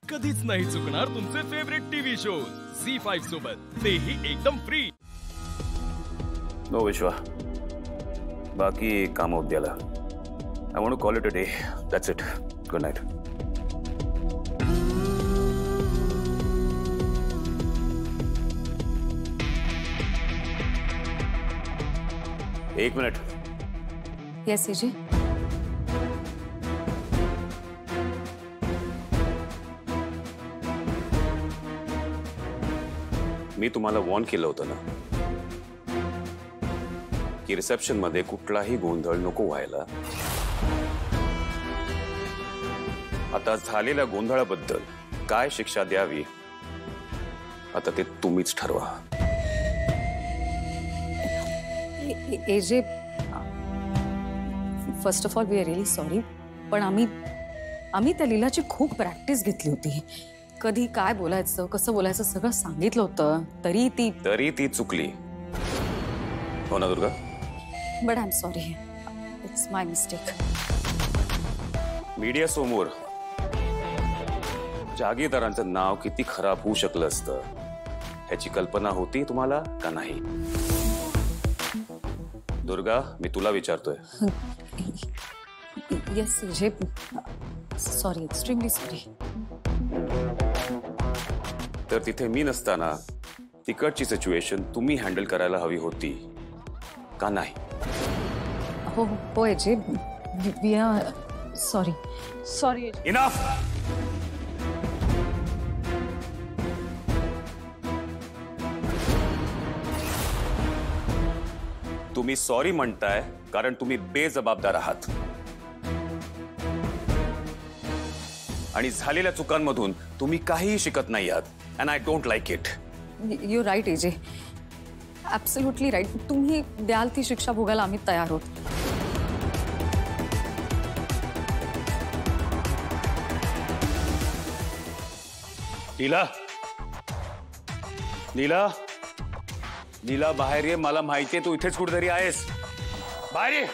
कधीच नाही चुकणार तुमचे फेवरेट टीव्ही शोज झी5 सोबत, तेही एकदम फ्री. नो विश्वा, बाकी काम उद्याला. I want to call it a day. That's it. Good night. एक मिनिट. Yes AJ. मी तुम्हाला वॉर्न केलं होतं ना की रिसेप्शन मध्ये कुठलाही गोंधळ नको व्हायला. आता झालेल्या गोंधळाबद्दल काय शिक्षा द्यावी आता ते तुम्हीच ठरवा. AJ, first of all we are really sorry, पण आम्ही त्या लीलाची खूप प्रॅक्टिस घेतली होती. कधी काय बोलायचं, कसं बोलायचं सगळं सांगितलं होतं, तरी ती चुकली. हो ना Durga? But I am sorry, it's my mistake. Media समोर जागीरदारांचं नाव किती खराब होऊ शकलं असतं ह्याची कल्पना होती तुम्हाला का नाही? दुर्गा, मी तुला विचारतोय. Yes AJ, sorry, extremely sorry. तर तिथे मी नसताना तिकडची सिच्युएशन तुम्ही हँडल करायला हवी होती का नाही? हो हो AJ, we are sorry. Sorry AJ. Enough. तुम्ही सॉरी म्हणताय कारण तुम्ही बेजबाबदार आहात आणि झालेल्या चुकांमधून तुम्ही काहीही शिकत नाही आहात. And I don't like it. You right AJ, absolutely right. तुम्ही द्याल ती शिक्षा भोगायला आम्ही तयार आहोत. लीला, लीला, लीला बाहेर ये. मला माहितीये तू इथेच कुठेतरी आहेस. बाहेर ये.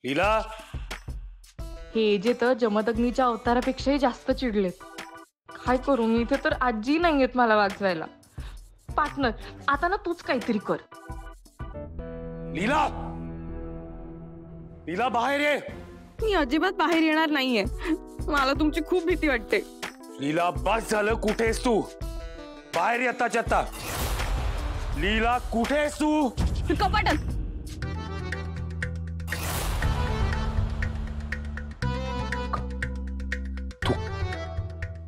लीला. हे जे तर जमदग्नीच्या अवतारापेक्षाही जास्त चिडलेत. काय करू मी? इथे तर आजी नाहीयेत मला वाचवायला. पार्टनर, आता ना तूच काहीतरी कर. लीला, लीला बाहेर ये. मी अजिबात बाहेर येणार नाहीये. मला तुमची खूप भीती वाटते. लीला, बस झालं. कुठेस तू? बाहेर ये आत्ताच्या आत्ता. लीला, कुठेस तू? कपाटात.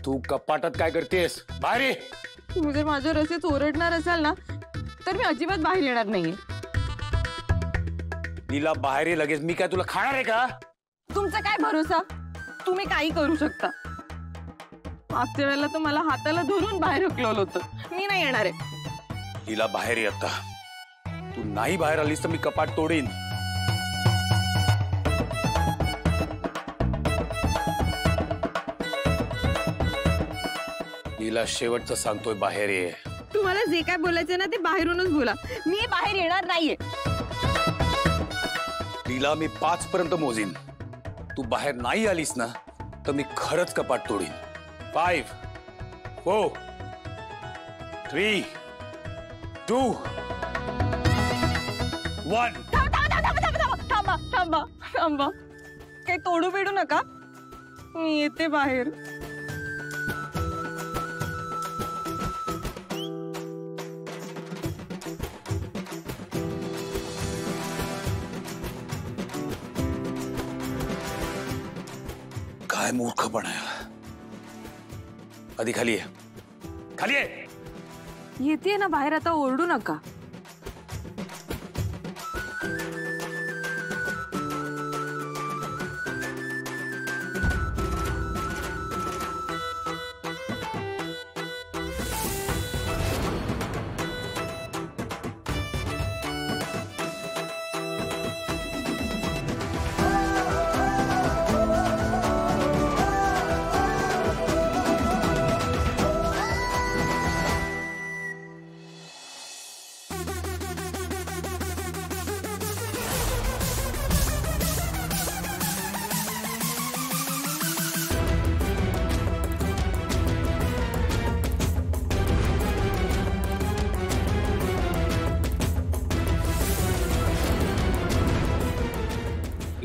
तू कपाटात काय करतेस? बाहेर ये. तुम्ही जर माझ्या रस्त्यात ओरडणार असाल ना तर मी अजिबात बाहेर येणार नाहीये. लीला, बाहेर ये लगेच. मी काय तुला खाणार आहे का? तुमचा काय भरोसा? तुम्ही काही करू शकता. मागच्या वेळेला तर मला हाताला धरून बाहेर हकलवलं होतं. मी नाही येणार आहे. लीला, बाहेर ये आता. तू नाही बाहेर आलीस तर मी कपाट तोडीन. लीला, शेवटचं सांगतोय, बाहेर ये. तुम्हाला जे काय बोलायचं ना ते बाहेरूनच बोला. मी बाहेर येणार नाहीये. लीला, मी 5 पर्यंत मोजीन. तू बाहेर नाही आलीस ना तर मी खरंच कपाट तोडीन. 5, 4, 3, 2, 1. थांबा थांबा थांबा. काही तोडू बिडू नका. मी येते बाहेर. काय मूर्खपणा आहे. आधी खाली ये. खाली ये. येते ना बाहेर. आता ओरडू नका.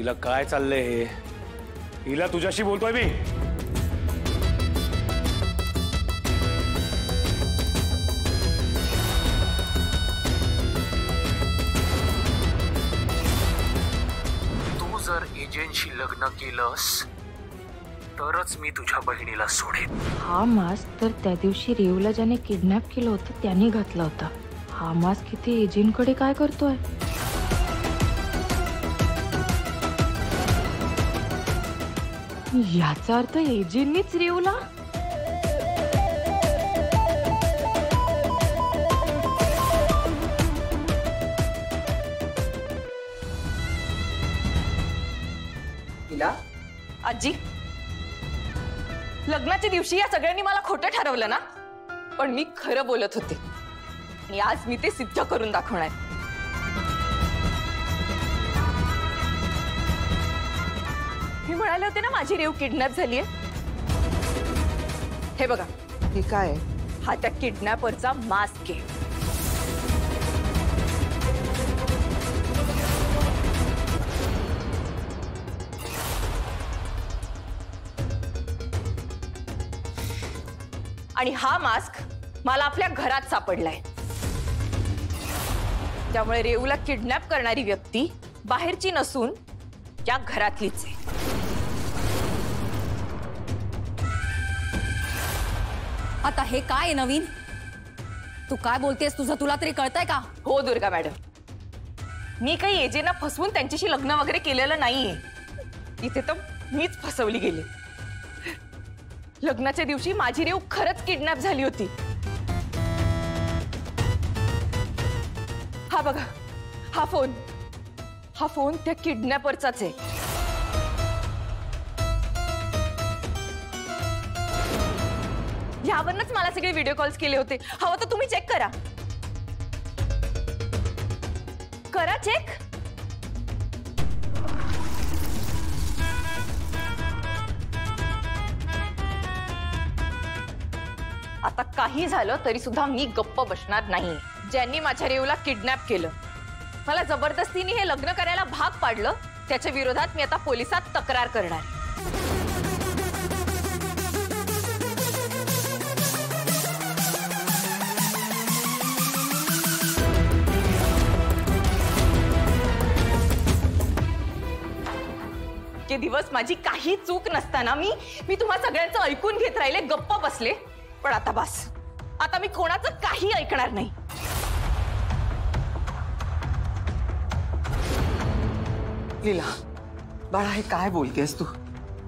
हिला काय चाललंय हे? हिला तुझ्याशी बोलतोय मी. तू जर एजंटशी लग्न केलंस तरच मी तुझ्या बहिणीला सोडेन. हा मास्क तर त्या दिवशी रेवला ज्याने किडनॅप केलं होतं त्याने घातला होता. हा मास्क इथे एजंटकडे काय करतोय? याचा अर्थ एजंटनीच रेवला. आजी, लग्नाच्या दिवशी या सगळ्यांनी मला खोटं ठरवलं ना, पण मी खरं बोलत होते आणि आज मी ते सिद्ध करून दाखवणार. मी म्हणाले होते ना माझी रेव किडनॅप झालीये. हे बघा, हे काय? हा त्या किडनॅपरचा मास्क आहे. आणि हा मास्क मला आपल्या घरात सापडलाय. त्यामुळे रेवूला किडनॅप करणारी व्यक्ती बाहेरची नसून या घरातलीच आहे. आता हे काय नवीन? तू काय बोलतेस? तुला तरी कळतंय का? हो दुर्गा मॅडम, मी काही एजेंना फसवून त्यांच्याशी लग्न वगैरे केलेलं नाहीये. इथे तर मीच फसवली गेली. लग्नाच्या दिवशी माझी रेव खरंच किडनॅप झाली होती. हा बघा, हा फोन त्या किडनॅपरचाच आहे. यावरच मला सगळे व्हिडिओ कॉल्स केले होते. हवं तर तुम्ही चेक करा. करा चेक. आता काही झालं तरी सुद्धा मी गप्प बसणार नाही. ज्यांनी माझ्या रेवला किडनॅप केलं, मला जबरदस्तीने हे लग्न करायला भाग पाडलं, त्याच्या विरोधात मी आता पोलिसात तक्रार करणार. के दिवस माझी काही चूक नसताना मी तुम्हा सगळ्यांचं ऐकून घेत राहिले, गप्प बसले. पण आता बस, आता मी कोणाचं काही ऐकणार नाही. लीला, बाळा हे काय बोलतेस तू?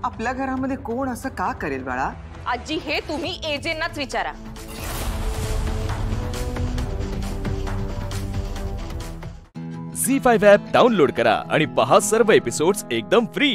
आपल्या घरामध्ये कोण असं का करेल बाळा? आजी, हे तुम्ही एजेंनाच विचारा. झी5 ॲप डाउनलोड करा आणि पहा सर्व एपिसोड्स एकदम फ्री.